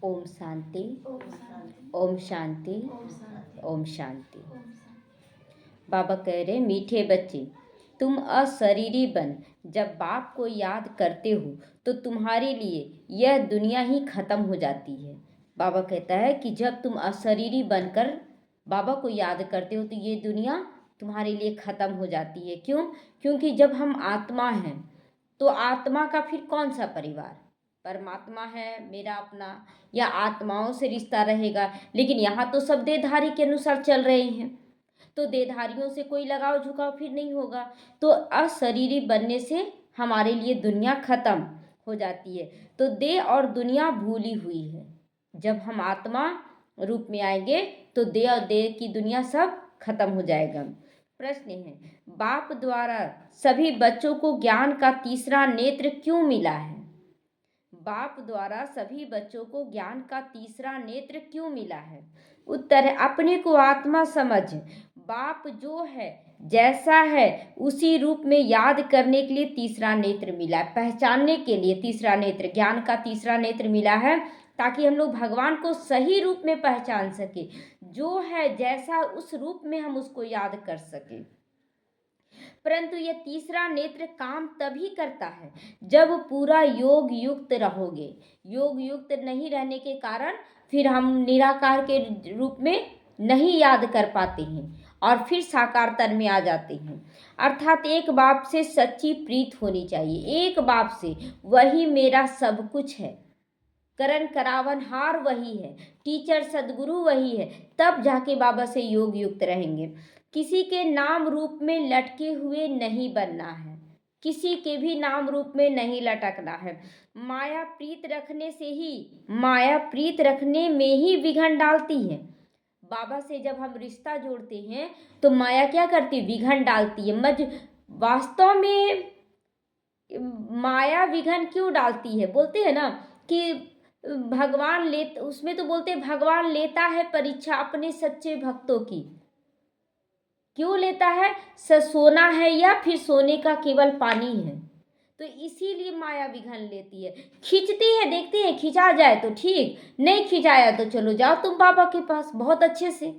ओम शांति, ओम शांति, ओम शांति, ओम शांति, ओम शांति। ओम शांति। बाबा कह रहे, मीठे बच्चे, तुम अशरीरी बन जब बाप को याद करते हो तो तुम्हारे लिए यह दुनिया ही खत्म हो जाती है। बाबा कहता है कि जब तुम अशरीरी बनकर बाबा को याद करते हो तो ये दुनिया तुम्हारे लिए खत्म हो जाती है। क्यों? क्योंकि जब हम आत्मा हैं तो आत्मा का फिर कौन सा परिवार? परमात्मा है मेरा अपना, या आत्माओं से रिश्ता रहेगा। लेकिन यहाँ तो सब देहधारी के अनुसार चल रहे हैं, तो देहधारियों से कोई लगाव झुकाव फिर नहीं होगा। तो अशरीरी बनने से हमारे लिए दुनिया खत्म हो जाती है। तो देह और दुनिया भूली हुई है। जब हम आत्मा रूप में आएंगे तो देह और देह की दुनिया सब खत्म हो जाएगा। प्रश्न है, बाप द्वारा सभी बच्चों को ज्ञान का तीसरा नेत्र क्यों मिला है? बाप द्वारा सभी बच्चों को ज्ञान का तीसरा नेत्र क्यों मिला है? उत्तर है, अपने को आत्मा समझ बाप जो है जैसा है उसी रूप में याद करने के लिए तीसरा नेत्र मिला है। पहचानने के लिए तीसरा नेत्र, ज्ञान का तीसरा नेत्र मिला है ताकि हम लोग भगवान को सही रूप में पहचान सके। जो है जैसा उस रूप में हम उसको याद कर सके। परंतु यह तीसरा नेत्र काम तभी करता है जब पूरा योग युक्त रहोगे। योग युक्त नहीं रहने के कारण फिर हम निराकार के रूप में नहीं याद कर पाते हैं और फिर साकार तन में आ जाते हैं। अर्थात एक बाप से सच्ची प्रीत होनी चाहिए। एक बाप से, वही मेरा सब कुछ है। करण करावनहार वही है, टीचर सदगुरु वही है। तब जाके बाबा से योग युक्त रहेंगे। किसी के नाम रूप में लटके हुए नहीं बनना है, किसी के भी नाम रूप में नहीं लटकना है। माया प्रीत रखने से ही, माया प्रीत रखने में ही विघन डालती है। बाबा से जब हम रिश्ता जोड़ते हैं तो माया क्या करती? विघन डालती है। वास्तव में माया विघन क्यों डालती है? बोलते हैं ना कि भगवान ले, उसमें तो बोलते भगवान लेता है परीक्षा अपने सच्चे भक्तों की। क्यों लेता है? सोना है या फिर सोने का केवल पानी है, तो इसीलिए माया विघन लेती है। खींचती है, देखते हैं खिंचा जाए तो ठीक, नहीं खिंचाया तो चलो जाओ तुम बाबा के पास बहुत अच्छे से।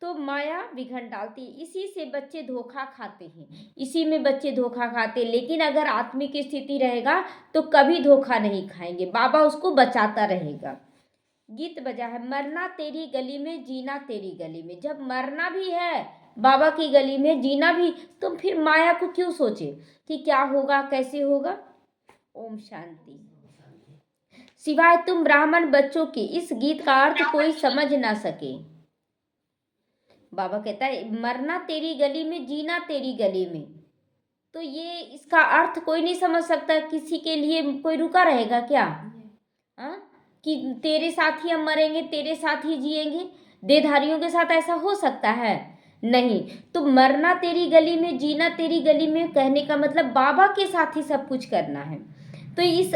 तो माया विघन डालती है, इसी से बच्चे धोखा खाते हैं, इसी में बच्चे धोखा खाते हैं। लेकिन अगर आत्मिक स्थिति रहेगा तो कभी धोखा नहीं खाएंगे, बाबा उसको बचाता रहेगा। गीत बजा है, मरना तेरी गली में जीना तेरी गली में। जब मरना भी है बाबा की गली में, जीना भी, तो फिर माया को क्यों सोचे कि क्या होगा कैसे होगा। ओम शांति। सिवाय तुम ब्राह्मण बच्चों के इस गीत का अर्थ कोई समझ ना सके। बाबा कहता है मरना तेरी गली में जीना तेरी गली में, तो ये इसका अर्थ कोई नहीं समझ सकता। किसी के लिए कोई रुका रहेगा क्या? कि तेरे साथ ही हम मरेंगे, तेरे साथ ही जिएंगे। देहधारियों के साथ ऐसा हो सकता है? नहीं। तो मरना तेरी गली में जीना तेरी गली में कहने का मतलब बाबा के साथ ही सब कुछ करना है। तो इस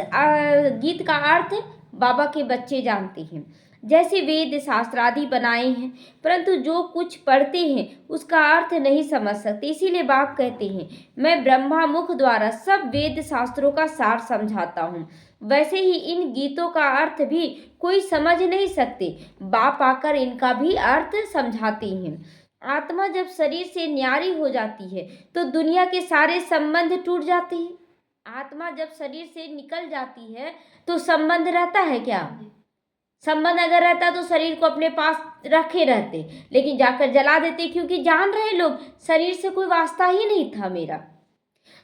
गीत का अर्थ बाबा के बच्चे जानते हैं। जैसे वेद शास्त्र आदि बनाए हैं, परंतु जो कुछ पढ़ते हैं उसका अर्थ नहीं समझ सकते। इसीलिए बाप कहते हैं मैं ब्रह्मा मुख द्वारा सब वेद शास्त्रों का सार समझाता हूँ। वैसे ही इन गीतों का अर्थ भी कोई समझ नहीं सकते, बाप आकर इनका भी अर्थ समझाते हैं। आत्मा जब शरीर से न्यारी हो जाती है तो दुनिया के सारे संबंध टूट जाते हैं। आत्मा जब शरीर से निकल जाती है तो संबंध रहता है क्या? संबंध अगर रहता तो शरीर को अपने पास रखे रहते, लेकिन जाकर जला देते, क्योंकि जान रहे लोग शरीर से कोई वास्ता ही नहीं था मेरा।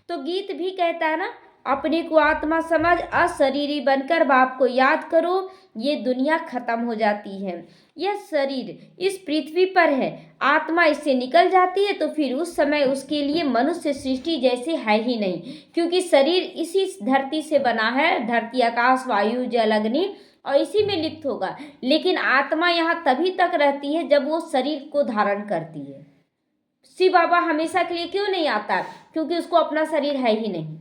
तो गीत भी कहता है ना, अपने को आत्मा समझ अशरीरी बनकर बाप को याद करो, ये दुनिया खत्म हो जाती है। यह शरीर इस पृथ्वी पर है, आत्मा इससे निकल जाती है तो फिर उस समय उसके लिए मनुष्य सृष्टि जैसे है ही नहीं, क्योंकि शरीर इसी धरती से बना है, धरती आकाश वायु जल अग्नि, और इसी में लिप्त होगा। लेकिन आत्मा यहाँ तभी तक रहती है जब वो शरीर को धारण करती है। शिव बाबा हमेशा के लिए क्यों नहीं आता? क्योंकि उसको अपना शरीर है ही नहीं।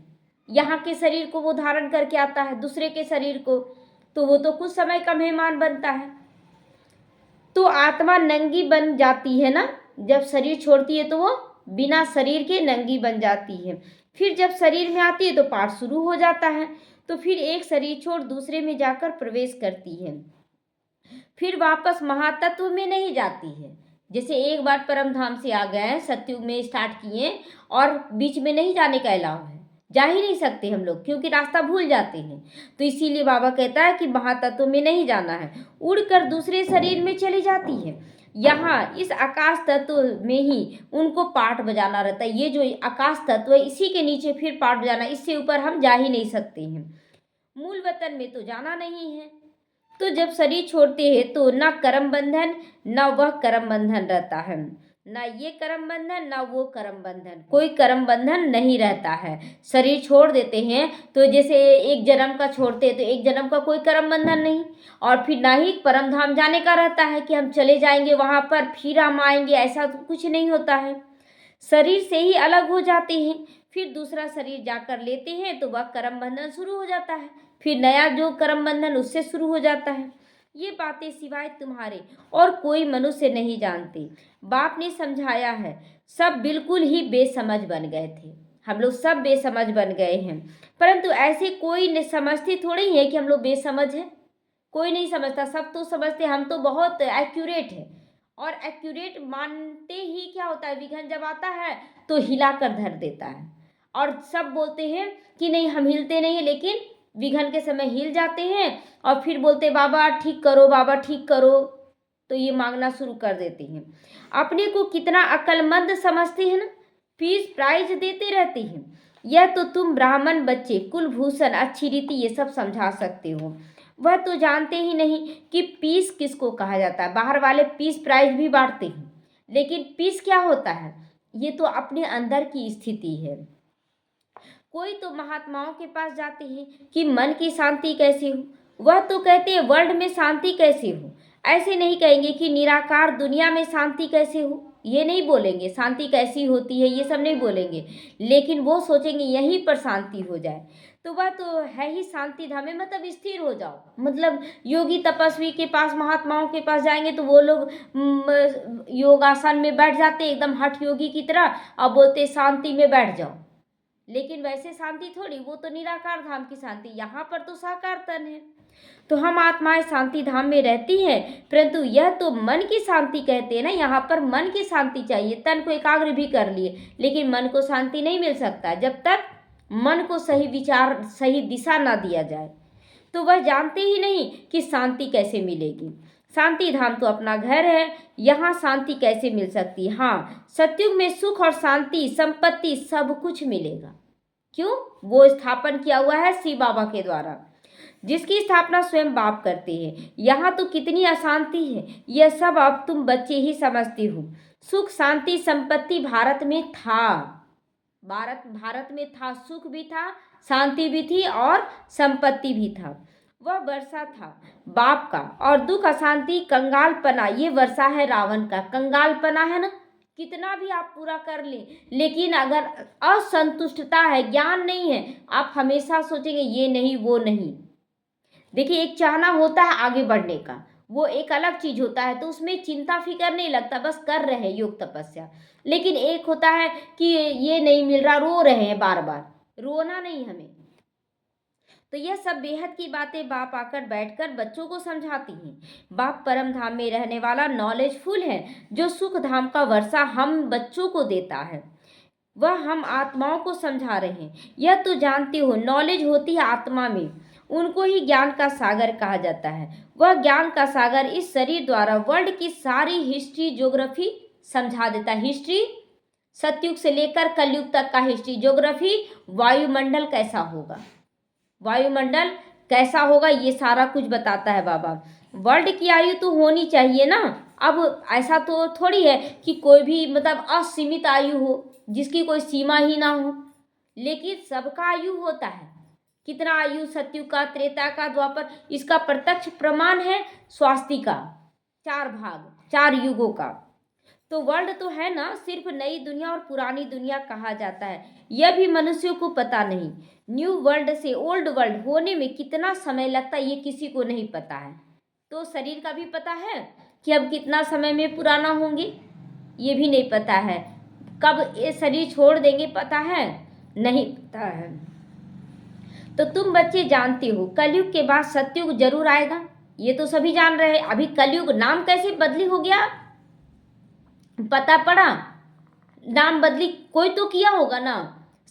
यहाँ के शरीर को वो धारण करके आता है, दूसरे के शरीर को, तो वो तो कुछ समय का मेहमान बनता है। तो आत्मा नंगी बन जाती है ना, जब शरीर छोड़ती है तो वो बिना शरीर के नंगी बन जाती है। फिर जब शरीर में आती है तो पाठ शुरू हो जाता है। तो फिर एक शरीर छोड़ दूसरे में जाकर प्रवेश करती है, फिर वापस महातत्व में नहीं जाती है। जैसे एक बार परम धाम से आ गए हैं, सतयुग में स्टार्ट किए और बीच में नहीं जाने का अलाव है, जा ही नहीं सकते हम लोग, क्योंकि रास्ता भूल जाते हैं। तो इसीलिए बाबा कहता है कि महातत्व में नहीं जाना है, उड़कर दूसरे शरीर में चली जाती है। यहाँ इस आकाश तत्व में ही उनको पाठ बजाना रहता है। ये जो आकाश तत्व है, इसी के नीचे फिर पाठ बजाना, इससे ऊपर हम जा ही नहीं सकते हैं। मूल वतन में तो जाना नहीं है। तो जब शरीर छोड़ते हैं तो ना कर्म बंधन, ना वह कर्म बंधन रहता है, ना ये कर्म बंधन, ना वो कर्म बंधन, कोई कर्म बंधन नहीं रहता है। शरीर छोड़ देते हैं तो जैसे एक जन्म का छोड़ते हैं तो एक जन्म का कोई कर्म बंधन नहीं, और फिर ना ही परम धाम जाने का रहता है कि हम चले जाएंगे वहाँ पर फिर हम आएंगे, ऐसा तो कुछ नहीं होता है। शरीर से ही अलग हो जाते हैं, फिर दूसरा शरीर जाकर लेते हैं तो वह कर्म बंधन शुरू हो जाता है, फिर नया जो कर्म बंधन उससे शुरू हो जाता है। ये बातें सिवाय तुम्हारे और कोई मनुष्य नहीं जानते। बाप ने समझाया है, सब बिल्कुल ही बेसमझ बन गए थे। हम लोग सब बेसमझ बन गए हैं, परंतु ऐसे कोई समझते थोड़ी है कि हम लोग बेसमझ हैं। कोई नहीं समझता, सब तो समझते, हम तो बहुत एक्यूरेट है। और एक्यूरेट मानते ही क्या होता है, विघन जब आता है तो हिला कर धर देता है। और सब बोलते हैं कि नहीं हम हिलते नहीं, लेकिन विघन के समय हिल जाते हैं और फिर बोलते बाबा ठीक करो, बाबा ठीक करो, तो ये मांगना शुरू कर देते हैं। अपने को कितना अक्लमंद समझते हैं ना, फीस प्राइज देते रहते हैं। यह तो तुम ब्राह्मण बच्चे कुलभूषण अच्छी रीति ये सब समझा सकते हो, वह तो जानते ही नहीं कि पीस किसको कहा जाता है। बाहर वाले पीस प्राइज भी बांटते हैं, लेकिन पीस क्या होता है, ये तो अपने अंदर की स्थिति है। कोई तो महात्माओं के पास जाते हैं कि मन की शांति कैसे हो, वह तो कहते हैं वर्ल्ड में शांति कैसे हो। ऐसे नहीं कहेंगे कि निराकार दुनिया में शांति कैसे हो, ये नहीं बोलेंगे। शांति कैसी होती है ये सब नहीं बोलेंगे, लेकिन वो सोचेंगे यहीं पर शांति हो जाए। तो वह तो है ही शांति धाम में, मतलब स्थिर हो जाओ। मतलब योगी तपस्वी के पास, महात्माओं के पास जाएंगे तो वो लोग योगासन में बैठ जाते एकदम हठ योगी की तरह और बोलते शांति में बैठ जाओ। लेकिन वैसे शांति थोड़ी, वो तो निराकार धाम की शांति, यहाँ पर तो साकार तन है। तो हम आत्माएं शांति धाम में रहती हैं, परंतु यह तो मन की शांति कहते हैं ना, यहाँ पर मन की शांति चाहिए। तन को एकाग्र भी कर लिए, लेकिन मन को शांति नहीं मिल सकता जब तक मन को सही विचार, सही दिशा ना दिया जाए। तो वह जानते ही नहीं कि शांति कैसे मिलेगी। शांति धाम तो अपना घर है, यहाँ शांति कैसे मिल सकती। हाँ, सतयुग में सुख और शांति, संपत्ति सब कुछ मिलेगा। क्यों? वो स्थापन किया हुआ है शिव बाबा के द्वारा, जिसकी स्थापना स्वयं बाप करते हैं। यहाँ तो कितनी अशांति है, यह सब अब तुम बच्चे ही समझते हो। सुख शांति संपत्ति भारत में था, भारत में था, सुख भी था, शांति भी थी और संपत्ति भी था। वह वर्षा था बाप का, और दुख अशांति कंगालपना ये वर्षा है रावण का। कंगालपना है ना, कितना भी आप पूरा कर ले, लेकिन अगर असंतुष्टता है, ज्ञान नहीं है, आप हमेशा सोचेंगे ये नहीं वो नहीं। देखिए, एक चाहना होता है आगे बढ़ने का, वो एक अलग चीज होता है, तो उसमें चिंता फिक्र नहीं लगता, बस कर रहे हैं योग तपस्या। लेकिन एक होता है कि ये नहीं मिल रहा, रो रहे हैं बार बार, रोना नहीं हमें। तो यह सब बेहद की बातें बाप आकर बैठकर बच्चों को समझाती हैं। बाप परम धाम में रहने वाला नॉलेजफुल है, जो सुख धाम का वर्षा हम बच्चों को देता है, वह हम आत्माओं को समझा रहे हैं। यह तो जानते हो, नॉलेज होती है आत्मा में, उनको ही ज्ञान का सागर कहा जाता है। वह ज्ञान का सागर इस शरीर द्वारा वर्ल्ड की सारी हिस्ट्री ज्योग्राफी समझा देता है। हिस्ट्री सतयुग से लेकर कलयुग तक का हिस्ट्री ज्योग्राफी, वायुमंडल कैसा होगा, वायुमंडल कैसा होगा, ये सारा कुछ बताता है बाबा। वर्ल्ड की आयु तो होनी चाहिए ना। अब ऐसा तो थोड़ी है कि कोई भी मतलब असीमित आयु हो, जिसकी कोई सीमा ही ना हो, लेकिन सबका आयु होता है। कितना आयु सतयुग का, त्रेता का, द्वापर, इसका प्रत्यक्ष प्रमाण है स्वास्ति का, 4 भाग 4 युगों का। तो वर्ल्ड तो है ना, सिर्फ नई दुनिया और पुरानी दुनिया कहा जाता है, यह भी मनुष्यों को पता नहीं। न्यू वर्ल्ड से ओल्ड वर्ल्ड होने में कितना समय लगता है ये किसी को नहीं पता है। तो शरीर का भी पता है कि अब कितना समय में पुराना होंगे, ये भी नहीं पता है। कब ये शरीर छोड़ देंगे पता है, नहीं पता है। तो तुम बच्चे जानते हो कलयुग के बाद सतयुग जरूर आएगा, ये तो सभी जान रहे हैं। अभी कलयुग नाम कैसे बदली हो गया, पता पड़ा? नाम बदली कोई तो किया होगा ना।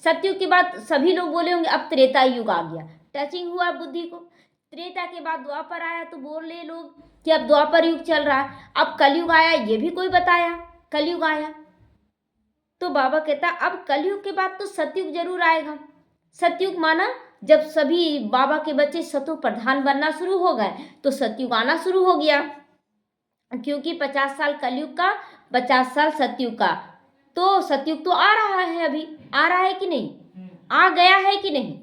सतयुग के बाद सभी लोग बोले होंगे अब त्रेता युग आ गया, टचिंग हुआ बुद्धि को। त्रेता के बाद द्वापर आया तो बोले लोग कि अब द्वापर युग चल रहा है। अब कलयुग आया, ये भी कोई बताया कलयुग आया। तो बाबा कहता अब कलयुग के बाद तो सतयुग जरूर आएगा। सतयुग माना जब सभी बाबा के बच्चे सतो प्रधान बनना शुरू हो गए तो सतयुग आना शुरू हो गया, क्योंकि 50 साल कलयुग का, 50 साल सतयुग का। तो सतयुग तो आ रहा है, अभी आ रहा है कि नहीं, आ गया है कि नहीं?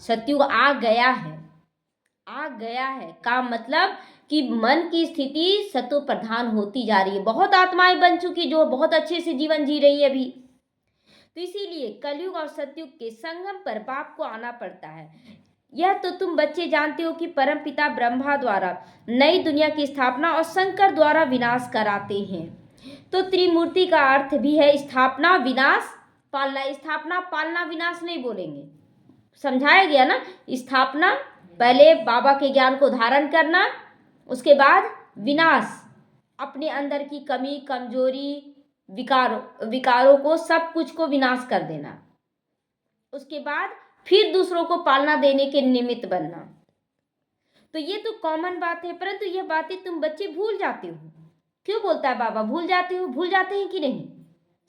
सतयुग आ गया है, आ गया है का मतलब कि मन की स्थिति सतो प्रधान होती जा रही है। बहुत आत्माएं बन चुकी जो बहुत अच्छे से जीवन जी रही है अभी। तो इसीलिए कलयुग और सतयुग के संगम पर बाप को आना पड़ता है। यह तो तुम बच्चे जानते हो कि परम पिता ब्रह्मा द्वारा नई दुनिया की स्थापना और शंकर द्वारा विनाश कराते हैं। तो त्रिमूर्ति का अर्थ भी है स्थापना, विनाश, पालना। स्थापना, पालना, विनाश नहीं बोलेंगे, समझाया गया ना। स्थापना पहले बाबा के ज्ञान को धारण करना, उसके बाद विनाश, अपने अंदर की कमी कमजोरी विकारों को, सब कुछ को विनाश कर देना। उसके बाद फिर दूसरों को पालना देने के निमित्त बनना। तो ये तो कॉमन बात है, परंतु यह बातें तुम बच्चे भूल जाते हो। क्यों बोलता है बाबा भूल जाते हो? भूल जाते हैं कि नहीं?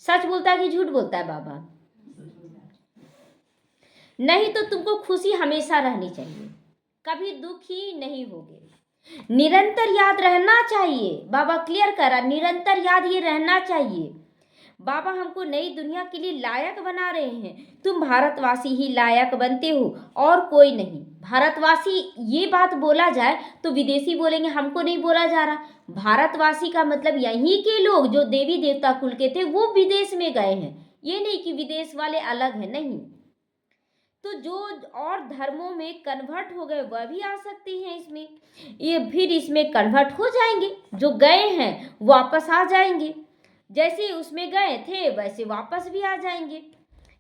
सच बोलता है कि झूठ बोलता है बाबा? नहीं तो तुमको खुशी हमेशा रहनी चाहिए, कभी दुखी नहीं होगे। निरंतर याद रहना चाहिए, बाबा क्लियर करा, निरंतर याद ये रहना चाहिए। बाबा हमको नई दुनिया के लिए लायक बना रहे हैं। तुम भारतवासी ही लायक बनते हो और कोई नहीं। भारतवासी ये बात बोला जाए तो विदेशी बोलेंगे हमको नहीं बोला जा रहा। भारतवासी का मतलब यहीं के लोग जो देवी देवता कुल के थे वो विदेश में गए हैं, ये नहीं कि विदेश वाले अलग हैं, नहीं। तो जो और धर्मों में कन्वर्ट हो गए वह भी आ सकते हैं इसमें, ये फिर इसमें कन्वर्ट हो जाएंगे। जो गए हैं वापस आ जाएंगे, जैसे उसमें गए थे वैसे वापस भी आ जाएंगे।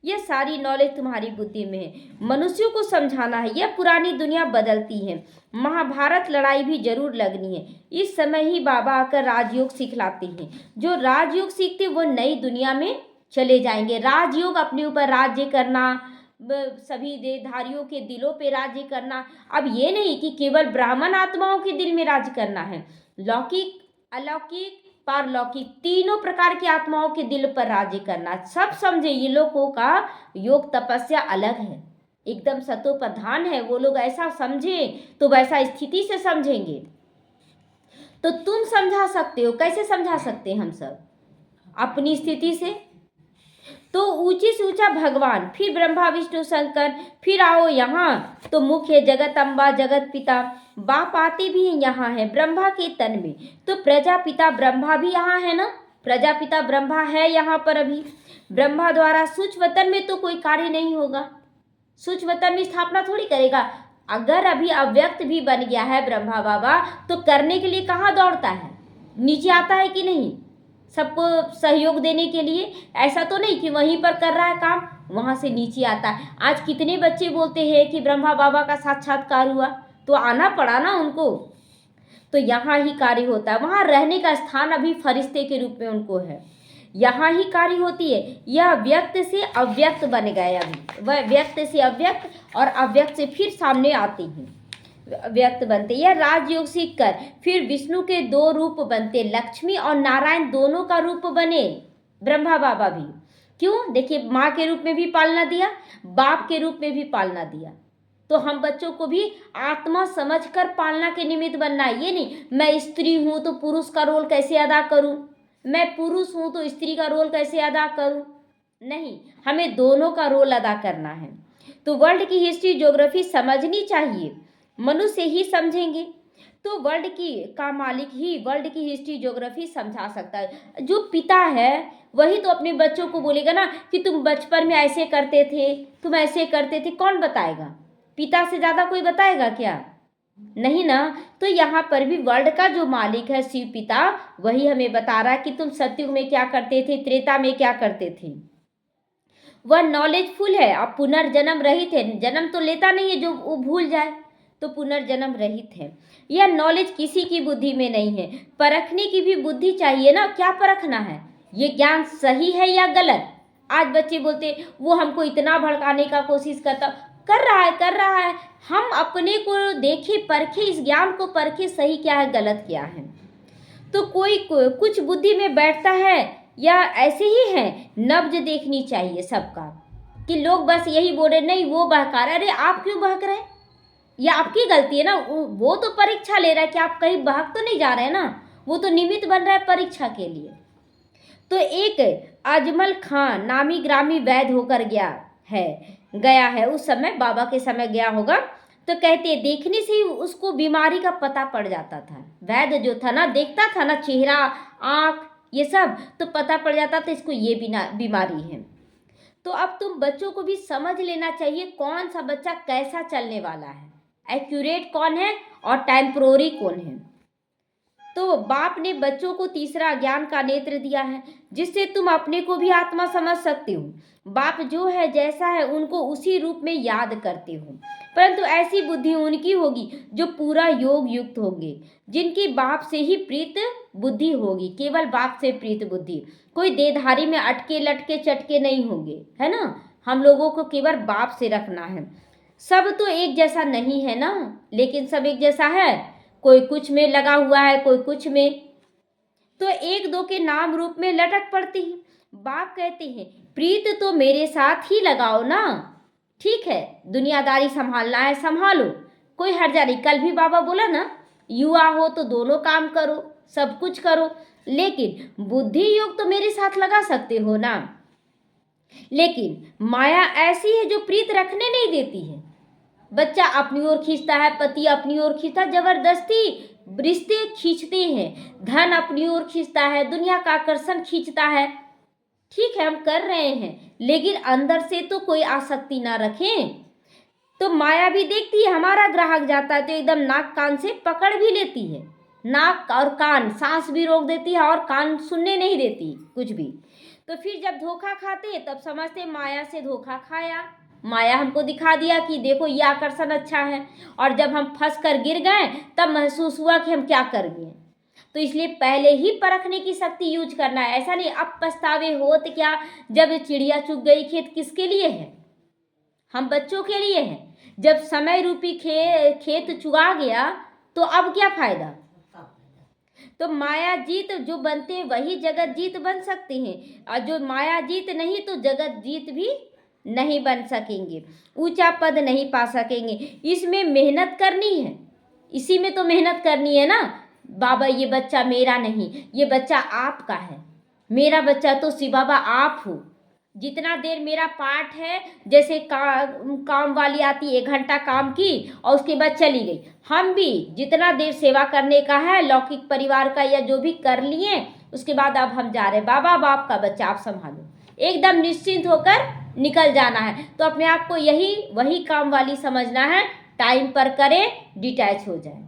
यह सारी नॉलेज तुम्हारी बुद्धि में है, मनुष्यों को समझाना है। यह पुरानी दुनिया बदलती है, महाभारत लड़ाई भी जरूर लगनी है। इस समय ही बाबा आकर राजयोग सिखलाते हैं। जो राजयोग सीखते वो नई दुनिया में चले जाएंगे। राजयोग अपने ऊपर राज्य करना, सभी देहधारियों के दिलों पे राज्य करना। अब ये नहीं कि केवल ब्राह्मण आत्माओं के दिल में राज्य करना है, लौकिक, अलौकिक, पारलौकिक तीनों प्रकार की आत्माओं के दिल पर राज्य करना। सब समझे, ये लोगों का योग तपस्या अलग है, एकदम सतो प्रधान है। वो लोग ऐसा समझे तो वैसा स्थिति से समझेंगे। तो तुम समझा सकते हो, कैसे समझा सकते हैं हम सब? अपनी स्थिति से। तो ऊंची से ऊंचा भगवान, फिर ब्रह्मा विष्णु शंकर, फिर आओ यहाँ तो मुख्य जगत अम्बा जगत पिता बाप आते भी यहाँ है ब्रह्मा के तन में। तो प्रजापिता ब्रह्मा भी यहाँ है ना, प्रजापिता ब्रह्मा है यहाँ पर अभी। ब्रह्मा द्वारा सूक्ष्मतन में तो कोई कार्य नहीं होगा, सूक्ष्मतन में स्थापना थोड़ी करेगा। अगर अभी अव्यक्त भी बन गया है ब्रह्मा बाबा तो करने के लिए कहाँ दौड़ता है? नीचे आता है कि नहीं सबको सहयोग देने के लिए? ऐसा तो नहीं कि वहीं पर कर रहा है काम, वहां से नीचे आता है। आज कितने बच्चे बोलते हैं कि ब्रह्मा बाबा का साक्षात्कार हुआ, तो आना पड़ा ना उनको। तो यहाँ ही कार्य होता है, वहाँ रहने का स्थान अभी फरिश्ते के रूप में उनको है, यहाँ ही कार्य होती है। यह व्यक्त से अव्यक्त बन गए, अभी वह व्यक्त से अव्यक्त और अव्यक्त से फिर सामने आते हैं, व्यक्त बनते। यह राजयोग सीख कर फिर विष्णु के दो रूप बनते, लक्ष्मी और नारायण दोनों का रूप बने ब्रह्मा बाबा भी। क्यों? देखिए, माँ के रूप में भी पालना दिया, बाप के रूप में भी पालना दिया। तो हम बच्चों को भी आत्मा समझकर पालना के निमित्त बनना है। ये नहीं मैं स्त्री हूँ तो पुरुष का रोल कैसे अदा करूँ, मैं पुरुष हूँ तो स्त्री का रोल कैसे अदा करूँ, नहीं, हमें दोनों का रोल अदा करना है। तो वर्ल्ड की हिस्ट्री ज्योग्राफी समझनी चाहिए, मनुष्य ही समझेंगे तो वर्ल्ड की का मालिक ही वर्ल्ड की हिस्ट्री ज्योग्राफी समझा सकता है। जो पिता है वही तो अपने बच्चों को बोलेगा ना कि तुम बचपन में ऐसे करते थे, तुम ऐसे करते थे। कौन बताएगा? पिता से ज़्यादा कोई बताएगा क्या? नहीं ना। तो यहाँ पर भी वर्ल्ड का जो मालिक है शिव पिता, वही हमें बता रहा है कि तुम सतयुग में क्या करते थे, त्रेता में क्या करते थे। वह नॉलेजफुल है, अब पुनर्जन्म रहित है, जन्म तो लेता नहीं है जो वो भूल जाए, तो पुनर्जन्म रहित है। यह नॉलेज किसी की बुद्धि में नहीं है। परखने की भी बुद्धि चाहिए ना, क्या परखना है, ये ज्ञान सही है या गलत। आज बच्चे बोलते वो हमको इतना भड़काने का कोशिश करता, कर रहा है। हम अपने को देखे परखे, इस ज्ञान को परखे, सही क्या है गलत क्या है। तो कुछ बुद्धि में बैठता है या ऐसे ही है, नब्ज देखनी चाहिए सबका, कि लोग बस यही बोल रहे नहीं वो बहका रहे, अरे आप क्यों बहक रहे, ये आपकी गलती है ना, वो तो परीक्षा ले रहा है कि आप कहीं बहक तो नहीं जा रहे हैं ना, वो तो निमित्त बन रहा है परीक्षा के लिए। तो एक अजमल खान नामी ग्रामी वैद्य होकर गया है, उस समय बाबा के समय गया होगा, तो कहते देखने से ही उसको बीमारी का पता पड़ जाता था। वैद्य जो था ना, देखता था ना चेहरा, आँख, ये सब, तो पता पड़ जाता था इसको ये बीमारी है। तो अब तुम बच्चों को भी समझ लेना चाहिए कौन सा बच्चा कैसा चलने वाला है, एक्यूरेट कौन है और टेम्परोरी कौन है। तो बाप ने बच्चों को तीसरा ज्ञान का नेत्र दिया है, जिससे तुम अपने को भी आत्मा समझ सकते हो। बाप जो है जैसा है उनको उसी रूप में याद करते हो, परंतु ऐसी बुद्धि उनकी होगी जो पूरा योग युक्त होंगे, जिनकी बाप से ही प्रीत बुद्धि होगी, केवल बाप से प्रीत बुद्धि। कोई देधारी में अटके लटके चटके नहीं होंगे, है ना। हम लोगों को केवल बाप से रखना है। सब तो एक जैसा नहीं है ना, लेकिन सब एक जैसा है, कोई कुछ में लगा हुआ है, कोई कुछ में, तो एक दो के नाम रूप में लटक पड़ती है। बाप कहते हैं प्रीत तो मेरे साथ ही लगाओ ना, ठीक है, दुनियादारी संभालना है संभालो, कोई हर्जा नहीं। कल भी बाबा बोला ना, युवा हो तो दोनों काम करो, सब कुछ करो, लेकिन बुद्धि योग तो मेरे साथ लगा सकते हो ना। लेकिन माया ऐसी है जो प्रीत रखने नहीं देती है। बच्चा अपनी ओर खींचता है, पति अपनी ओर खींचता, जबरदस्ती रिश्ते खींचते हैं, धन अपनी ओर खींचता है, दुनिया का आकर्षण खींचता है। ठीक है हम कर रहे हैं, लेकिन अंदर से तो कोई आसक्ति ना रखें। तो माया भी देखती है, हमारा ग्राहक जाता है तो एकदम नाक कान से पकड़ भी लेती है, नाक और कान, सांस भी रोक देती है और कान सुनने नहीं देती कुछ भी। तो फिर जब धोखा खाते हैं तब समझते माया से धोखा खाया, माया हमको दिखा दिया कि देखो ये आकर्षण अच्छा है, और जब हम फंस कर गिर गए तब महसूस हुआ कि हम क्या कर गए। तो इसलिए पहले ही परखने की शक्ति यूज करना है, ऐसा नहीं अब पछतावे हो तो क्या, जब चिड़िया चुग गई खेत किसके लिए है, हम बच्चों के लिए है। जब समय रूपी खेत चुगा गया तो अब क्या फायदा। तो माया जीत जो बनते हैं वही जगत जीत बन सकते हैं, और जो माया जीत नहीं तो जगत जीत भी नहीं बन सकेंगे, ऊंचा पद नहीं पा सकेंगे। इसमें मेहनत करनी है, इसी में तो मेहनत करनी है ना। बाबा ये बच्चा मेरा नहीं, ये बच्चा आपका है, मेरा बच्चा तो शिव बाबा आप हो। जितना देर मेरा पाठ है, जैसे काम वाली आती 1 घंटा काम की और उसके बाद चली गई, हम भी जितना देर सेवा करने का है लौकिक परिवार का या जो भी कर लिए, उसके बाद अब हम जा रहे, बाबा बाप का बच्चा आप संभालो, एकदम निश्चिंत होकर निकल जाना है। तो अपने आप को वही काम वाली समझना है, टाइम पर करें, डिटैच हो जाए,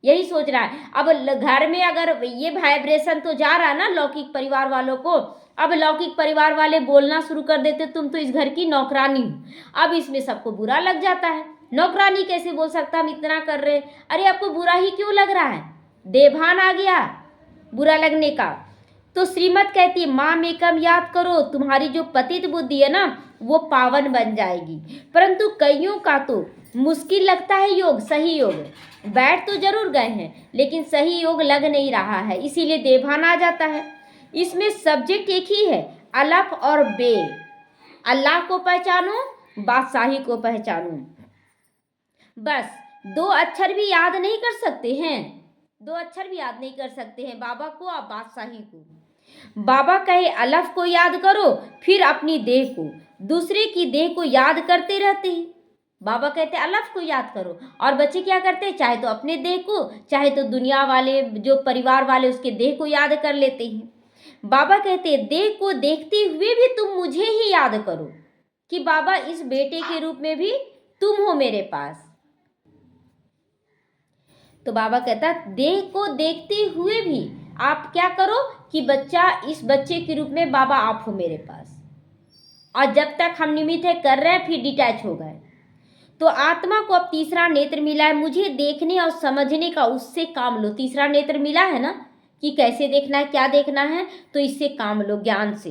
यही सोच रहा है। अब घर में अगर ये वाइब्रेशन तो जा रहा है ना लौकिक परिवार वालों को, अब लौकिक परिवार वाले बोलना शुरू कर देते तुम तो इस घर की नौकरानी हो, अब इसमें सबको बुरा लग जाता है। नौकरानी कैसे बोल सकता, हम इतना कर रहे, अरे आपको बुरा ही क्यों लग रहा है, देभान आ गया बुरा लगने का। तो श्रीमत कहती है माम एकम याद करो, तुम्हारी जो पतित बुद्धि है ना वो पावन बन जाएगी। परंतु कईयों का तो मुश्किल लगता है योग, सही योग बैठ तो जरूर गए हैं लेकिन सही योग लग नहीं रहा है, इसीलिए देभान आ जाता है। इसमें सब्जेक्ट एक ही है, अलफ और बे, अल्लाह को पहचानो, बादशाही को पहचानो। बस 2 अक्षर भी याद नहीं कर सकते हैं, 2 अक्षर भी याद नहीं कर सकते हैं बाबा को और बादशाही को। बाबा कहे अलफ को याद करो, फिर अपनी देह को, दूसरे की देह को याद करते रहते हैं। बाबा कहते अलफ को याद करो, और बच्चे क्या करते हैं, चाहे तो अपने देह को, चाहे तो दुनिया वाले जो परिवार वाले उसके देह को याद कर लेते हैं। बाबा कहते देह को देखते हुए भी तुम मुझे ही याद करो कि बाबा इस बेटे के रूप में भी तुम हो मेरे पास। तो बाबा कहता देह को देखते हुए भी आप क्या करो कि बच्चा, इस बच्चे के रूप में बाबा आप हो मेरे पास। और जब तक हम निमित्त है कर रहे हैं फिर डिटैच हो गए। तो आत्मा को अब तीसरा नेत्र मिला है, मुझे देखने और समझने का, उससे काम लो। तीसरा नेत्र मिला है ना कि कैसे देखना है, क्या देखना है, तो इससे काम लो, ज्ञान से।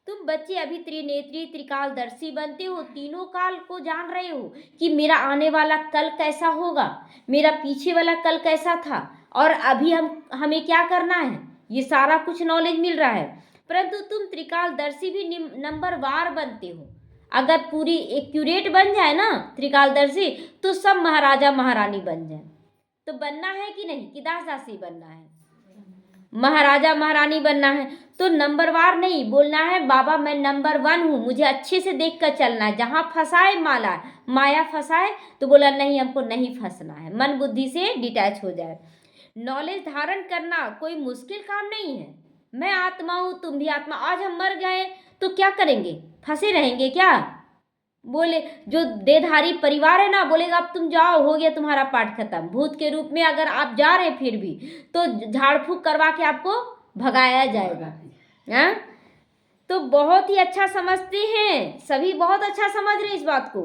तुम बच्चे अभी त्रिनेत्री त्रिकालदर्शी बनते हो, तीनों काल को जान रहे हो कि मेरा आने वाला कल कैसा होगा, मेरा पीछे वाला कल कैसा था, और अभी हमें क्या करना है, ये सारा कुछ नॉलेज मिल रहा है। परंतु तुम त्रिकालदर्शी भी नंबर वार बनते हो। अगर पूरी एक्यूरेट बन जाए ना त्रिकालदर्शी, तो सब महाराजा महारानी बन जाए। तो बनना है कि नहीं, कि दास दासी बनना है, महाराजा महारानी बनना है। तो नंबर वार नहीं बोलना है, बाबा मैं नंबर 1 हूँ, मुझे अच्छे से देख कर चलना है। जहाँ फंसाए माया फंसाए तो बोला नहीं, हमको नहीं फंसना है, मन बुद्धि से डिटैच हो जाए। नॉलेज धारण करना कोई मुश्किल काम नहीं है। मैं आत्मा हूँ, तुम भी आत्मा। आज हम मर गए तो क्या करेंगे, फंसे रहेंगे क्या? बोले जो देहधारी परिवार है ना, बोलेगा अब तुम जाओ, हो गया तुम्हारा पाठ खत्म। भूत के रूप में अगर आप जा रहे फिर भी, तो झाड़ फूक करवा के आपको भगाया जाएगा। हाँ, तो बहुत ही अच्छा समझते हैं, सभी बहुत अच्छा समझ रहे हैं इस बात को।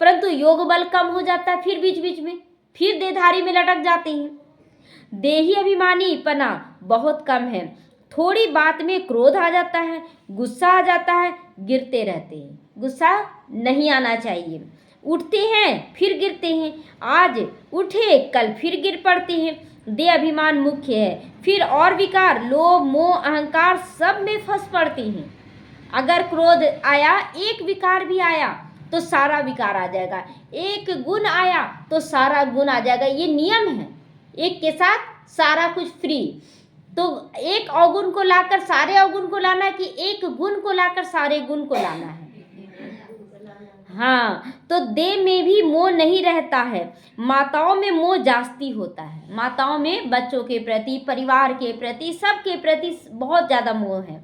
परंतु योग बल कम हो जाता है, फिर बीच बीच में फिर देहधारी में लटक जाते हैं। देही अभिमानी पना बहुत कम है। थोड़ी बात में क्रोध आ जाता है, गुस्सा आ जाता है, गिरते रहते हैं। गुस्सा नहीं आना चाहिए। उठते हैं फिर गिरते हैं, आज उठे कल फिर गिर पड़ते हैं। देह अभिमान मुख्य है, फिर और विकार लोभ मोह अहंकार सब में फंस पड़ते हैं। अगर क्रोध आया, एक विकार भी आया तो सारा विकार आ जाएगा, एक गुण आया तो सारा गुण आ जाएगा। ये नियम है, एक के साथ सारा कुछ फ्री। तो एक अवगुण को लाकर सारे अवगुण को लाना है, कि एक गुण को लाकर सारे गुण को लाना है। हाँ, तो देह में भी मोह नहीं रहता है, माताओं में मोह जास्ती होता है। माताओं में बच्चों के प्रति, परिवार के प्रति, सबके प्रति बहुत ज़्यादा मोह है।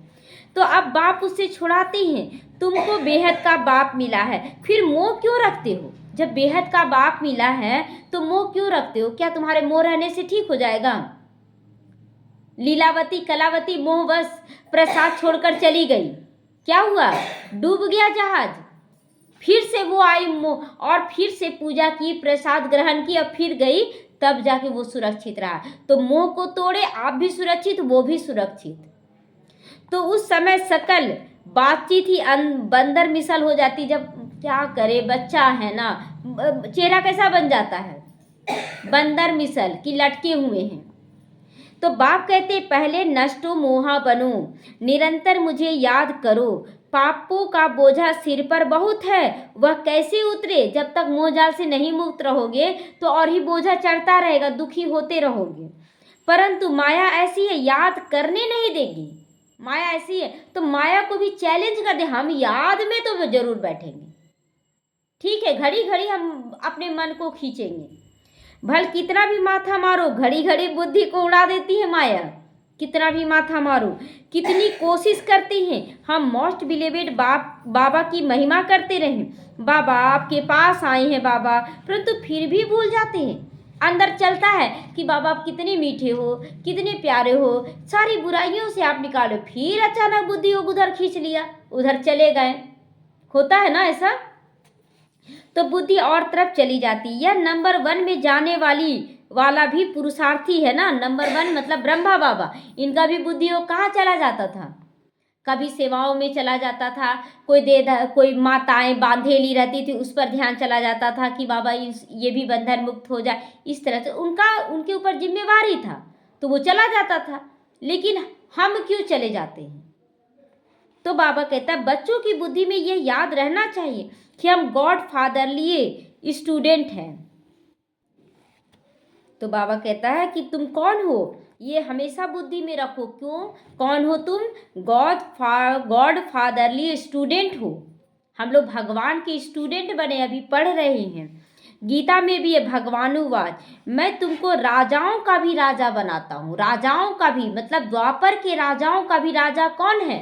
तो अब बाप उससे छुड़ाते हैं। तुमको बेहद का बाप मिला है, फिर मोह क्यों रखते हो? जब बेहद का बाप मिला है तो मोह क्यों रखते हो? क्या तुम्हारे मोह रहने से ठीक हो जाएगा? लीलावती कलावती मोहवश प्रसाद छोड़कर चली गई, क्या हुआ? डूब गया जहाज। फिर से वो आई मोह, और फिर से पूजा की, प्रसाद ग्रहण की, और फिर गई, तब जाके वो सुरक्षित रहा। तो मोह को तोड़े, आप भी सुरक्षित, वो भी सुरक्षित। तो उस समय सकल बातचीत ही बंदर मिसल हो जाती। जब क्या करे, बच्चा है ना, चेहरा कैसा बन जाता है, बंदर मिसल कि लटके हुए हैं। तो बाप कहते पहले नष्टो मोहा बनो, निरंतर मुझे याद करो। पापों का बोझा सिर पर बहुत है, वह कैसे उतरे? जब तक मोह जाल से नहीं मुक्त रहोगे तो और ही बोझा चढ़ता रहेगा, दुखी होते रहोगे। परंतु माया ऐसी है, याद करने नहीं देगी। माया ऐसी है, तो माया को भी चैलेंज कर दे, हम याद में तो जरूर बैठेंगे। ठीक है, घड़ी घड़ी हम अपने मन को खींचेंगे। भल कितना भी माथा मारो, घड़ी घड़ी बुद्धि को उड़ा देती है माया। कितना भी माथा मारो, कितनी कोशिश करते हैं हम मोस्ट बिलीवेड बाबा की महिमा करते रहें, बाबा आपके पास आए हैं बाबा, परंतु फिर भी भूल जाते हैं। अंदर चलता है कि बाबा आप कितने मीठे हो, कितने प्यारे हो, सारी बुराइयों से आप निकालो, फिर अचानक बुद्धि को उधर खींच लिया, उधर चले गए। होता है ना ऐसा, तो बुद्धि और तरफ चली जाती। यह नंबर 1 में जाने वाला भी पुरुषार्थी है ना। नंबर 1 मतलब ब्रह्मा बाबा, इनका भी बुद्धि वो कहाँ चला जाता था? कभी सेवाओं में चला जाता था, कोई माताएं बांधेली रहती थी, उस पर ध्यान चला जाता था कि बाबा ये भी बंधन मुक्त हो जाए। इस तरह से उनके ऊपर जिम्मेवारी था, तो वो चला जाता था। लेकिन हम क्यों चले जाते हैं? तो बाबा कहता है बच्चों की बुद्धि में यह याद रहना चाहिए कि हम गॉड फादर लिए स्टूडेंट हैं। तो बाबा कहता है कि तुम कौन हो, ये हमेशा बुद्धि में रखो। क्यों? कौन हो तुम? गॉड फादरली स्टूडेंट हो। हम लोग भगवान के स्टूडेंट बने, अभी पढ़ रहे हैं। गीता में भी है भगवानुवाच, मैं तुमको राजाओं का भी राजा बनाता हूँ। राजाओं का भी मतलब द्वापर के राजाओं का भी राजा कौन है?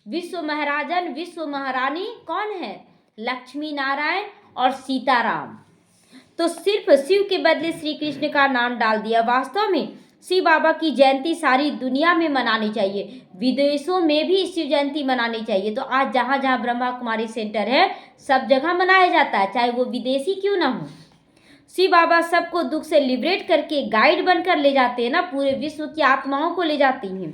विश्व महाराजन विश्व महारानी कौन है? लक्ष्मी नारायण और सीताराम। तो सिर्फ शिव के बदले श्री कृष्ण का नाम डाल दिया। वास्तव में शिव बाबा की जयंती सारी दुनिया में मनानी चाहिए। विदेशों में भी शिव जयंती मनानी चाहिए। तो आज जहाँ जहाँ ब्रह्मा कुमारी सेंटर है सब जगह मनाया जाता है, चाहे वो विदेशी क्यों ना हो। शिव बाबा सबको दुख से लिबरेट करके गाइड बनकर ले जाते हैं ना, पूरे विश्व की आत्माओं को ले जाती हैं।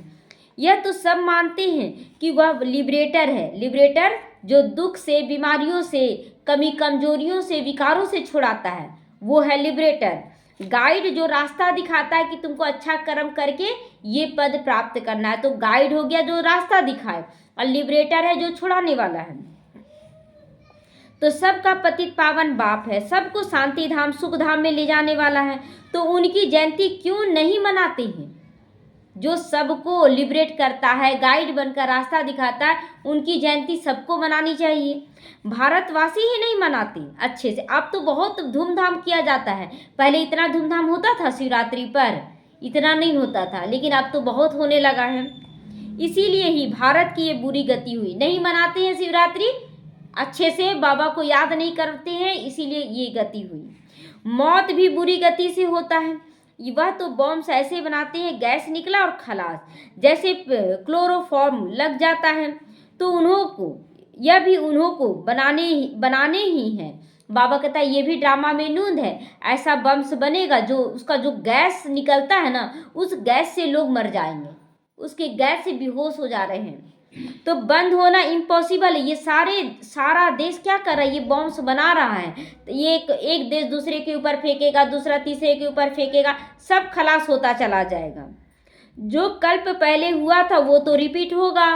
यह तो सब मानते हैं कि वह लिबरेटर है, लिबरेटर जो दुख से, बीमारियों से, कमी कमजोरियों से, विकारों से छुड़ाता है, वो है लिबरेटर। गाइड जो रास्ता दिखाता है कि तुमको अच्छा कर्म करके ये पद प्राप्त करना है, तो गाइड हो गया जो रास्ता दिखाए, और लिबरेटर है जो छुड़ाने वाला है। तो सबका पतित पावन बाप है, सबको शांति धाम सुख धाम में ले जाने वाला है। तो उनकी जयंती क्यों नहीं मनाते हैं? जो सबको लिबरेट करता है, गाइड बनकर रास्ता दिखाता है, उनकी जयंती सबको मनानी चाहिए। भारतवासी ही नहीं मनाते अच्छे से। अब तो बहुत धूमधाम किया जाता है, पहले इतना धूमधाम होता था शिवरात्रि पर, इतना नहीं होता था, लेकिन अब तो बहुत होने लगा है। इसीलिए ही भारत की ये बुरी गति हुई, नहीं मनाते हैं शिवरात्रि अच्छे से, बाबा को याद नहीं करते हैं, इसीलिए ये गति हुई। मौत भी बुरी गति से होता है। वह तो बॉम्ब्स ऐसे बनाते हैं, गैस निकला और खलास, जैसे क्लोरोफॉर्म लग जाता है। तो उन्हों को, यह भी उन्हों को बनाने ही हैं। बाबा कहता है ये भी ड्रामा में नूंद है। ऐसा बम्स बनेगा जो उसका जो गैस निकलता है ना, उस गैस से लोग मर जाएंगे, उसके गैस से बेहोश हो जा रहे हैं। तो बंद होना इम्पॉसिबल है। ये सारा देश क्या कर रहा है? ये बॉम्ब्स बना रहा है। तो ये एक देश दूसरे के ऊपर फेंकेगा, दूसरा तीसरे के ऊपर फेंकेगा, सब खलास होता चला जाएगा। जो कल्प पहले हुआ था वो तो रिपीट होगा,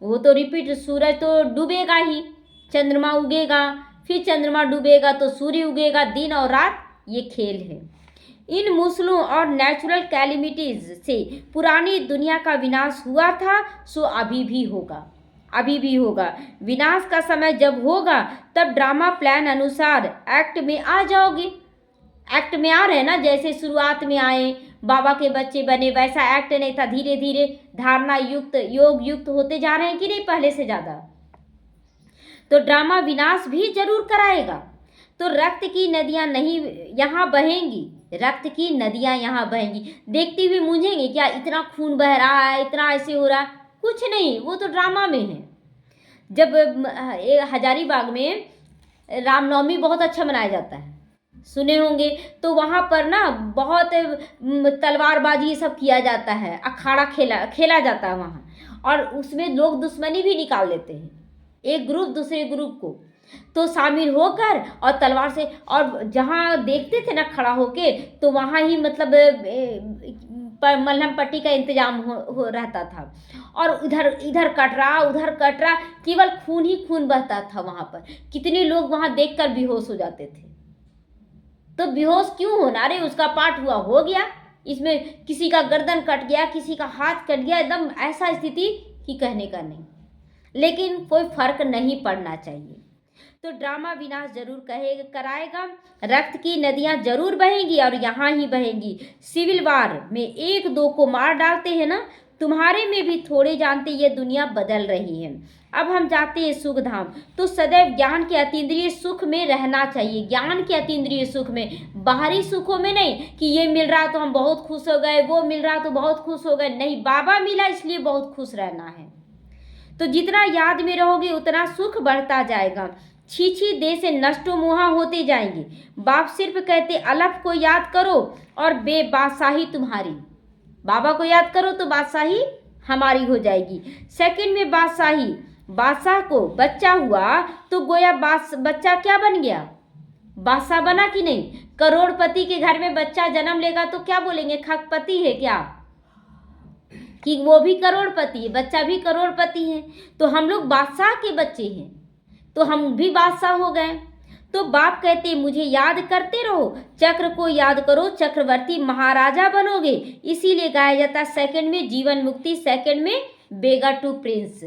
वो तो रिपीट। सूरज तो डूबेगा ही, चंद्रमा उगेगा, फिर चंद्रमा डूबेगा तो सूर्य उगेगा। दिन और रात ये खेल है। इन मूसलों और नेचुरल कैलेमिटीज से पुरानी दुनिया का विनाश हुआ था, सो अभी भी होगा, अभी भी होगा। विनाश का समय जब होगा तब ड्रामा प्लान अनुसार एक्ट में आ जाओगे। एक्ट में आ रहे हैं ना, जैसे शुरुआत में आए, बाबा के बच्चे बने, वैसा एक्ट नहीं था। धीरे धीरे धारणा युक्त, योग युक्त होते जा रहे हैं कि नहीं पहले से ज़्यादा। तो ड्रामा विनाश भी जरूर कराएगा। तो रक्त की नदियाँ नहीं यहाँ बहेंगी, रक्त की नदियाँ यहाँ बहेंगी। देखते हुए मूंझेंगे क्या, इतना खून बह रहा है, इतना ऐसे हो रहा है? कुछ नहीं, वो तो ड्रामा में है। जब हजारीबाग में रामनवमी बहुत अच्छा मनाया जाता है, सुने होंगे, तो वहाँ पर ना बहुत तलवारबाजी सब किया जाता है, अखाड़ा खेला जाता है वहाँ, और उसमें लोग दुश्मनी भी निकाल लेते हैं, एक ग्रुप दूसरे ग्रुप को तो शामिल होकर और तलवार से। और जहाँ देखते थे ना खड़ा होके, तो वहाँ ही मतलब मलहम पट्टी का इंतजाम हो रहता था, और इधर कट रहा, उधर कट रहा, केवल खून ही खून बहता था वहाँ पर। कितने लोग वहाँ देखकर बेहोश हो जाते थे। तो बेहोश क्यों होना? अरे उसका पार्ट हुआ हो गया, इसमें किसी का गर्दन कट गया, किसी का हाथ कट गया, एकदम ऐसा स्थिति कि कहने का नहीं। लेकिन कोई फर्क नहीं पड़ना चाहिए। तो ड्रामा विनाश जरूर कराएगा, रक्त की नदियां जरूर बहेंगी और यहाँ ही बहेंगी। सिविल वार में एक दो को मार डालते हैं ना, तुम्हारे में भी थोड़े जानते ये दुनिया बदल रही है। अब हम जाते हैं सुख धाम। तो सदैव ज्ञान के अतीन्द्रिय सुख में रहना चाहिए, ज्ञान के अतीन्द्रिय सुख में, बाहरी सुखों में नहीं कि ये मिल रहा तो हम बहुत खुश हो गए, वो मिल रहा तो बहुत खुश हो गए। नहीं, बाबा मिला इसलिए बहुत खुश रहना है। तो जितना याद में रहोगे उतना सुख बढ़ता जाएगा। छी देह से नष्टो मोहा होते जाएंगे। बाप सिर्फ कहते अलफ को याद करो और बेबादशाही तुम्हारी। बाबा को याद करो तो बादशाही हमारी हो जाएगी। सेकंड में बादशाही, बादशाह को बच्चा हुआ तो गोया बच्चा क्या बन गया? बादशाह बना कि नहीं? करोड़पति के घर में बच्चा जन्म लेगा तो क्या बोलेंगे? खगपति है क्या? कि वो भी करोड़पति है, बच्चा भी करोड़पति है। तो हम लोग बादशाह के बच्चे हैं, तो हम भी बादशाह हो गए। तो बाप कहते मुझे याद करते रहो, चक्र को याद करो, चक्रवर्ती महाराजा बनोगे। इसीलिए गाया जाता है सेकंड में जीवन मुक्ति, सेकंड में बेगा टू प्रिंस।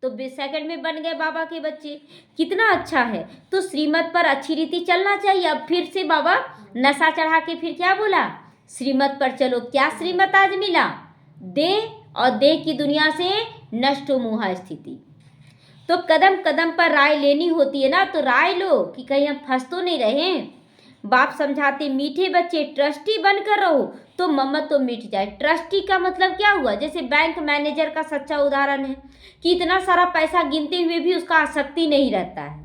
तो सेकंड में बन गए बाबा के बच्चे, कितना अच्छा है। तो श्रीमत पर अच्छी रीति चलना चाहिए। अब फिर से बाबा नशा चढ़ा के फिर क्या बोला? श्रीमत पर चलो। क्या श्रीमत आज मिला? देह और देह की दुनिया से नष्ट मोहा स्थिति। तो कदम कदम पर राय लेनी होती है ना, तो राय लो कि कहीं हम फंस तो नहीं रहे। बाप समझाते, मीठे बच्चे ट्रस्टी बनकर रहो तो मम्मत तो मिट जाए। ट्रस्टी का मतलब क्या हुआ? जैसे बैंक मैनेजर का सच्चा उदाहरण है कि इतना सारा पैसा गिनते हुए भी उसका आसक्ति नहीं रहता है,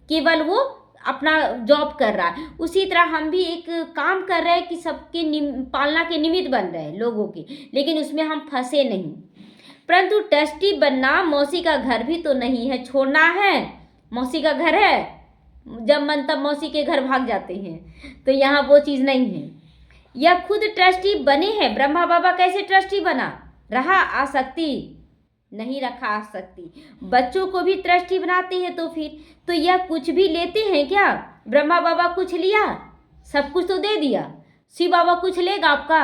केवल वो अपना जॉब कर रहा है। उसी तरह हम भी एक काम कर रहे हैं कि सबके पालना के निमित्त बन रहे हैं लोगों के, लेकिन उसमें हम फंसे नहीं। परंतु ट्रस्टी बनना मौसी का घर भी तो नहीं है, छोड़ना है। मौसी का घर है, जब मन तब मौसी के घर भाग जाते हैं, तो यहाँ वो चीज़ नहीं है। यह खुद ट्रस्टी बने हैं। ब्रह्मा बाबा कैसे ट्रस्टी बना रहा? आसक्ति नहीं रखा, आसक्ति। बच्चों को भी ट्रस्टी बनाते हैं तो फिर तो यह कुछ भी लेते हैं क्या? ब्रह्मा बाबा कुछ लिया? सब कुछ तो दे दिया। शिव बाबा कुछ लेगा आपका?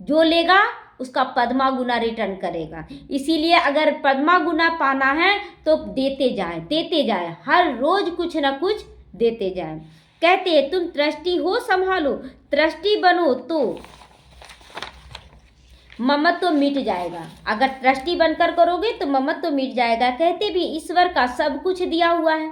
जो लेगा उसका पद्मा गुना रिटर्न करेगा। इसीलिए अगर पद्मा गुना पाना है तो देते जाएं, देते जाएं, हर रोज कुछ ना कुछ देते जाएं। कहते हैं तुम ट्रस्टी हो, संभालो, ट्रस्टी बनो तो मम्मत तो मिट जाएगा। अगर ट्रस्टी बनकर करोगे तो मम्मत तो मिट जाएगा। कहते भी ईश्वर का सब कुछ दिया हुआ है,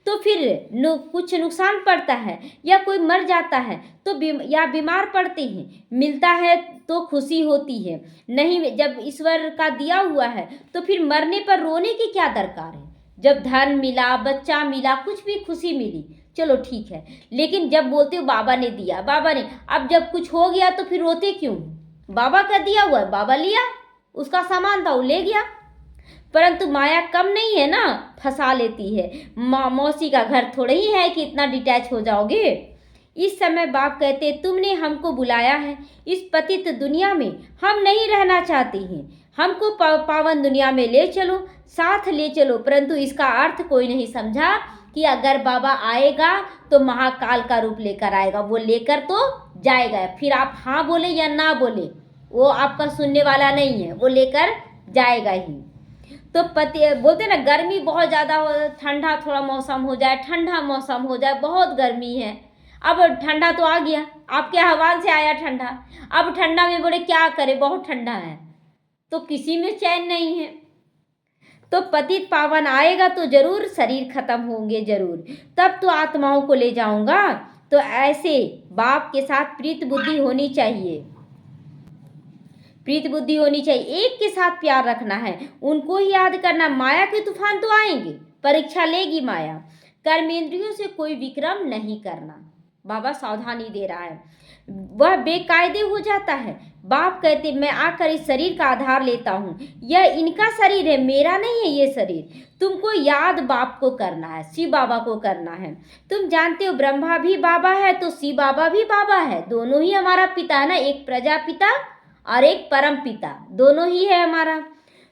तो फिर कुछ नुकसान पड़ता है या कोई मर जाता है तो या बीमार पड़ते हैं, मिलता है तो खुशी होती है। नहीं, जब ईश्वर का दिया हुआ है तो फिर मरने पर रोने की क्या दरकार है? जब धन मिला, बच्चा मिला, कुछ भी खुशी मिली, चलो ठीक है। लेकिन जब बोलते हो बाबा ने दिया, बाबा ने, अब जब कुछ हो गया तो फिर रोते क्यों? बाबा का दिया हुआ है, बाबा लिया, उसका सामान था वो ले गया। परंतु माया कम नहीं है ना, फंसा लेती है। मौसी का घर थोड़े ही है कि इतना डिटैच हो जाओगे। इस समय बाप कहते, तुमने हमको बुलाया है इस पतित दुनिया में, हम नहीं रहना चाहते हैं, हमको पावन दुनिया में ले चलो, साथ ले चलो। परंतु इसका अर्थ कोई नहीं समझा कि अगर बाबा आएगा तो महाकाल का रूप लेकर आएगा, वो लेकर तो जाएगा। फिर आप हाँ बोले या ना बोले, वो आपका सुनने वाला नहीं है, वो लेकर जाएगा ही। तो पति बोलते ना, गर्मी बहुत ज़्यादा हो, ठंडा थोड़ा मौसम हो जाए, ठंडा मौसम हो जाए, बहुत गर्मी है। अब ठंडा तो आ गया, आपके आह्वान से आया ठंडा, अब ठंडा में बोले क्या करे, बहुत ठंडा है, तो किसी में चैन नहीं है। तो पतित पावन आएगा तो जरूर शरीर खत्म होंगे, जरूर, तब तो आत्माओं को ले जाऊंगा। तो ऐसे बाप के साथ प्रीत बुद्धि होनी चाहिए, प्रीत बुद्धि होनी चाहिए। एक के साथ प्यार रखना है, उनको ही याद करना। माया के तूफान तो आएंगे, परीक्षा लेगी माया। कर्मेंद्रियों से कोई विक्रम नहीं करना, बाबा सावधानी दे रहा है। वह बेकायदे हो जाता है। बाप कहते, मैं आकर इस शरीर का आधार लेता हूँ, यह इनका शरीर है, मेरा नहीं है ये शरीर। तुमको याद बाप को करना है, शिव बाबा को करना है। तुम जानते हो ब्रह्मा भी बाबा है तो शिव बाबा भी बाबा है, दोनों ही हमारा पिता है ना, एक प्रजापिता और एक परम पिता, दोनों ही है हमारा।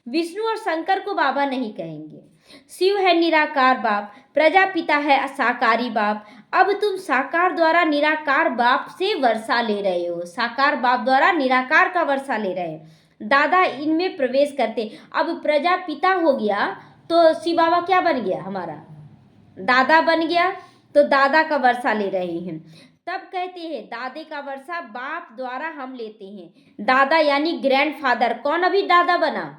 विष्णु और शंकर को बाबा नहीं कहेंगे। शिव है निराकार बाप, प्रजापिता है साकारी बाप। अब तुम साकार द्वारा निराकार बाप से वर्षा ले रहे हो, साकार बाप द्वारा निराकार का वर्षा ले रहे हैं। दादा इनमें प्रवेश करते। अब प्रजापिता हो गया तो शिव बाबा क्या बन गया? हमारा दादा बन गया, तो दादा का वर्षा ले रहे हैं। तब कहते हैं दादे का वर्षा बाप द्वारा हम लेते हैं। दादा यानी ग्रैंडफादर। कौन अभी दादा बना?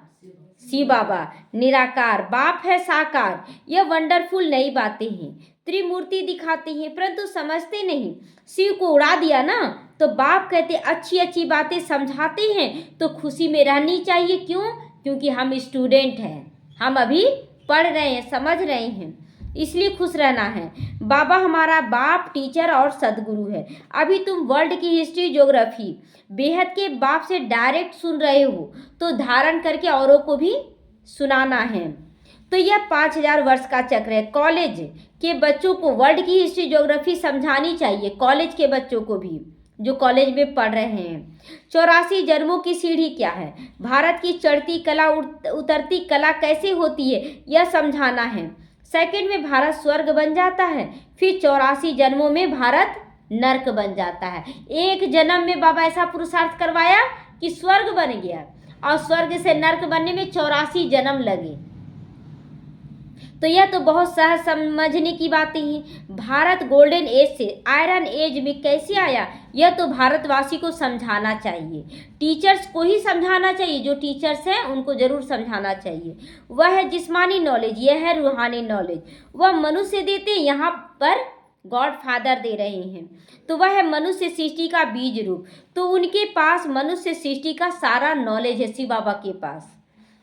शिव बाबा। निराकार बाप है साकार। यह वंडरफुल नई बातें हैं, त्रिमूर्ति दिखाते हैं, परंतु समझते नहीं। शिव को उड़ा दिया ना, तो बाप कहते अच्छी अच्छी बातें समझाते हैं तो खुशी में रहनी चाहिए। क्यों? क्योंकि हम स्टूडेंट हैं, हम अभी पढ़ रहे हैं, समझ रहे हैं, इसलिए खुश रहना है। बाबा हमारा बाप, टीचर और सदगुरु है। अभी तुम वर्ल्ड की हिस्ट्री, ज्योग्राफी बेहद के बाप से डायरेक्ट सुन रहे हो, तो धारण करके औरों को भी सुनाना है। तो यह 5000 वर्ष का चक्र है। कॉलेज के बच्चों को वर्ल्ड की हिस्ट्री, ज्योग्राफी समझानी चाहिए, कॉलेज के बच्चों को भी जो कॉलेज में पढ़ रहे हैं। 84 जन्मों की सीढ़ी क्या है, भारत की चढ़ती कला उतरती कला कैसे होती है, यह समझाना है। सेकंड में भारत स्वर्ग बन जाता है, फिर 84 जन्मों में भारत नर्क बन जाता है। एक जन्म में बाबा ऐसा पुरुषार्थ करवाया कि स्वर्ग बन गया, और स्वर्ग से नर्क बनने में 84 जन्म लगे। तो यह तो बहुत सहज समझने की बातें हैं। भारत गोल्डन एज से आयरन एज में कैसे आया, यह तो भारतवासी को समझाना चाहिए, टीचर्स को ही समझाना चाहिए। जो टीचर्स हैं उनको जरूर समझाना चाहिए। वह है जिस्मानी नॉलेज, यह है रूहानी नॉलेज। वह मनुष्य देते, यहाँ पर गॉड फादर दे रहे हैं, तो वह है मनुष्य सृष्टि का बीज रूप। तो उनके पास मनुष्य सृष्टि का सारा नॉलेज है शिव बाबा के पास।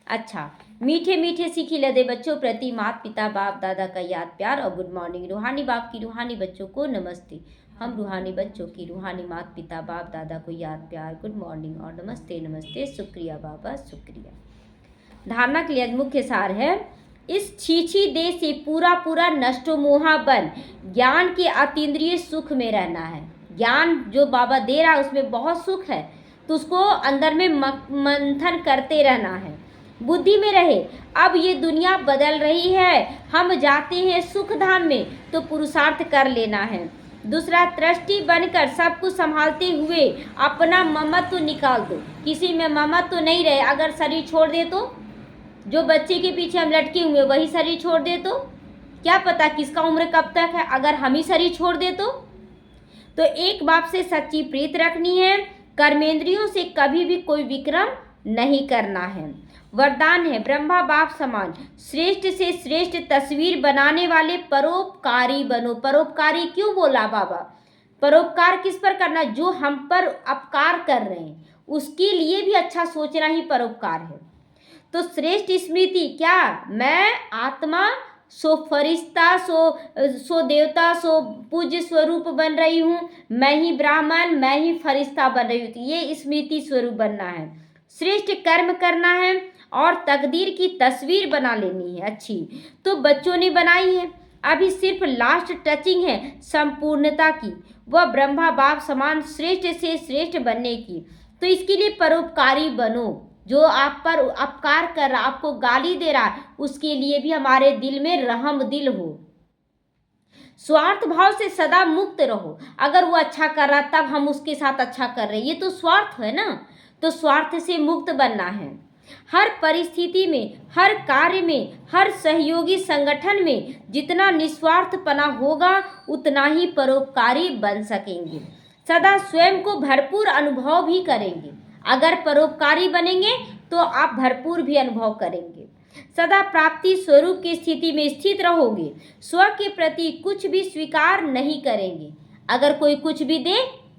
अच्छा, मीठे मीठे सीखी लदे बच्चों प्रति माता पिता बाप दादा का याद प्यार और गुड मॉर्निंग। रूहानी बाप की रूहानी बच्चों को नमस्ते। हम रूहानी बच्चों की रूहानी माता पिता बाप दादा को याद प्यार गुड मॉर्निंग और नमस्ते नमस्ते। शुक्रिया बाबा शुक्रिया। धारणा के लिए मुख्य सार है, इस छीछी देह से पूरा पूरा नष्टो मोहा बन ज्ञान के अतीन्द्रिय सुख में रहना है। ज्ञान जो बाबा दे रहा है उसमें बहुत सुख है, तो उसको अंदर में मंथन करते रहना है, बुद्धि में रहे। अब ये दुनिया बदल रही है, हम जाते हैं सुख धाम में, तो पुरुषार्थ कर लेना है। दूसरा, ट्रस्टी बनकर सब कुछ संभालते हुए अपना ममत्व निकाल दो। किसी में ममत्व नहीं रहे, अगर शरीर छोड़ दे तो, जो बच्चे के पीछे हम लटके हुए वही शरीर छोड़ दे तो क्या पता किसका उम्र कब तक है, अगर हम ही शरीर छोड़ दे तो एक बाप से सच्ची प्रीत रखनी है। कर्मेंद्रियों से कभी भी कोई विक्रम नहीं करना है। वरदान है, ब्रह्मा बाप समान श्रेष्ठ से श्रेष्ठ तस्वीर बनाने वाले परोपकारी बनो। परोपकारी क्यों बोला बाबा? परोपकार किस पर करना? जो हम पर अपकार कर रहे हैं उसके लिए भी अच्छा सोचना ही परोपकार है। तो श्रेष्ठ स्मृति क्या? मैं आत्मा सो फरिश्ता सो देवता सो पूज्य स्वरूप बन रही हूँ, मैं ही ब्राह्मण मैं ही फरिश्ता बन रही हूँ। ये स्मृति स्वरूप बनना है। श्रेष्ठ कर्म करना है और तकदीर की तस्वीर बना लेनी है अच्छी। तो बच्चों ने बनाई है, अभी सिर्फ लास्ट टचिंग है संपूर्णता की, वह ब्रह्मा बाप समान श्रेष्ठ से श्रेष्ठ बनने की। तो इसके लिए परोपकारी बनो। जो आप पर अपकार कर रहा, आपको गाली दे रहा है, उसके लिए भी हमारे दिल में रहम दिल हो। स्वार्थ भाव से सदा मुक्त रहो। अगर वो अच्छा कर रहा तब हम उसके साथ अच्छा कर रहे हैं, ये तो स्वार्थ है ना। तो स्वार्थ से मुक्त बनना है। हर परिस्थिति में, हर कार्य में, हर सहयोगी संगठन में जितना निस्वार्थपना होगा उतना ही परोपकारी बन सकेंगे। सदा स्वयं को भरपूर अनुभव भी करेंगे। अगर परोपकारी बनेंगे तो आप भरपूर भी अनुभव करेंगे। सदा प्राप्ति स्वरूप की स्थिति में स्थित रहोगे। स्व के प्रति कुछ भी स्वीकार नहीं करेंगे। अगर कोई कुछ भी दे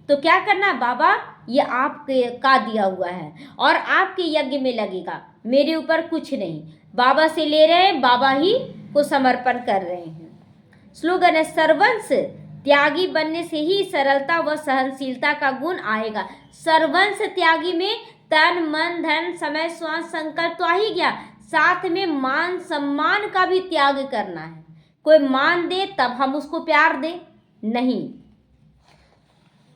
तो क्या करना? बाबा ये आपके का दिया हुआ है और आपके यज्ञ में लगेगा, मेरे ऊपर कुछ नहीं। बाबा से ले रहे हैं, बाबा ही को समर्पण कर रहे हैं। स्लोगन है, सर्वंश त्यागी बनने से ही सरलता व सहनशीलता का गुण आएगा। सर्वंश त्यागी में तन मन धन समय श्वास संकल्प तो आ ही गया, साथ में मान सम्मान का भी त्याग करना है। कोई मान दे तब हम उसको प्यार दें, नहीं।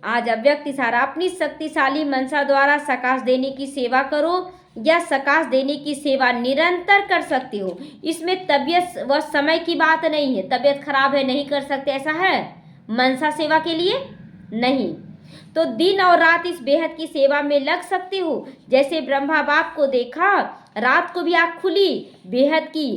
आज अव्यक्त इशारा, अपनी शक्तिशाली मनसा द्वारा सकाश देने की सेवा करो या सकाश देने की सेवा निरंतर कर सकते हो। इसमें तबीयत व समय की बात नहीं है, तबीयत खराब है नहीं कर सकते ऐसा है मनसा सेवा के लिए नहीं। तो दिन और रात इस बेहद की सेवा में लग सकते हो। जैसे ब्रह्मा बाप को देखा, रात को भी आँख खुली, बेहद की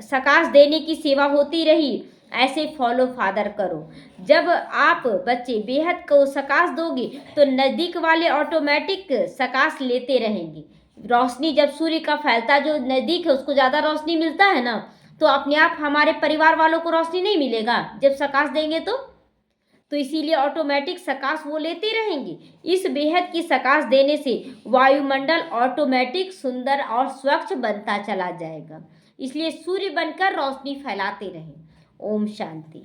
सकाश देने की सेवा होती रही, ऐसे फॉलो फादर करो। जब आप बच्चे बेहद को सकाश दोगे तो नज़दीक वाले ऑटोमेटिक सकाश लेते रहेंगे। रोशनी जब सूर्य का फैलता, जो नज़दीक है उसको ज़्यादा रोशनी मिलता है ना, तो अपने आप हमारे परिवार वालों को रोशनी नहीं मिलेगा जब सकाश देंगे तो इसीलिए ऑटोमेटिक सकाश वो लेते रहेंगे। इस बेहद की सकाश देने से वायुमंडल ऑटोमेटिक सुंदर और स्वच्छ बनता चला जाएगा। इसलिए सूर्य बनकर रोशनी फैलाते रहें। ओम शांति।